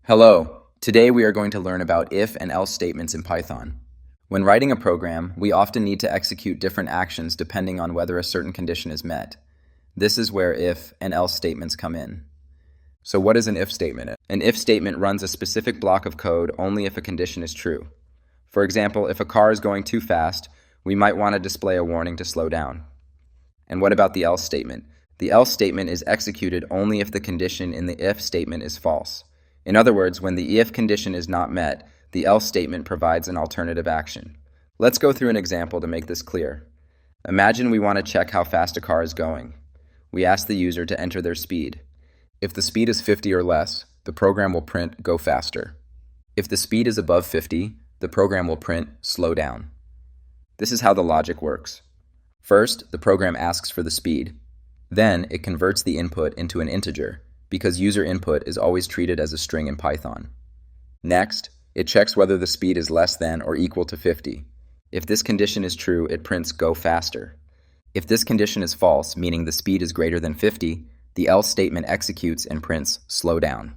Hello. Today we are going to learn about if and else statements in Python. When writing a program, we often need to execute different actions depending on whether a certain condition is met. This is where if and else statements come in. So what is an if statement? An if statement runs a specific block of code only if a condition is true. For example, if a car is going too fast, we might want to display a warning to slow down. And what about the else statement? The else statement is executed only if the condition in the if statement is false. In other words, when the if condition is not met, the else statement provides an alternative action. Let's go through an example to make this clear. Imagine we want to check how fast a car is going. We ask the user to enter their speed. If the speed is 50 or less, the program will print go faster. If the speed is above 50, the program will print slow down. This is how the logic works. First, the program asks for the speed. Then, it converts the input into an integer, because user input is always treated as a string in Python. Next, it checks whether the speed is less than or equal to 50. If this condition is true, it prints go faster. If this condition is false, meaning the speed is greater than 50, the else statement executes and prints slow down.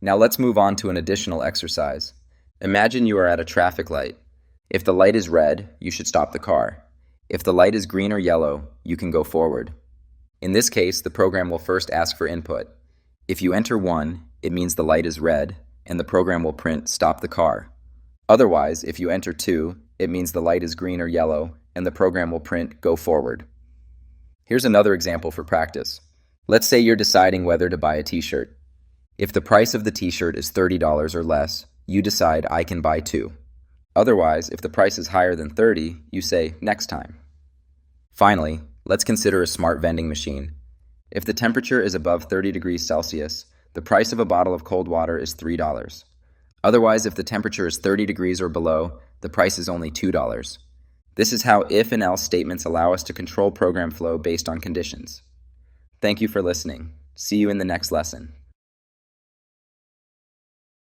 Now let's move on to an additional exercise. Imagine you are at a traffic light. If the light is red, you should stop the car. If the light is green or yellow, you can go forward. In this case, the program will first ask for input. If you enter 1, it means the light is red, and the program will print stop the car. Otherwise, if you enter 2, it means the light is green or yellow, and the program will print go forward. Here's another example for practice. Let's say you're deciding whether to buy a t-shirt. If the price of the t-shirt is $30 or less, you decide I can buy 2. Otherwise, if the price is higher than 30, you say next time. Finally, let's consider a smart vending machine. If the temperature is above 30 degrees Celsius, the price of a bottle of cold water is $3. Otherwise, if the temperature is 30 degrees or below, the price is only $2. This is how if and else statements allow us to control program flow based on conditions. Thank you for listening. See you in the next lesson.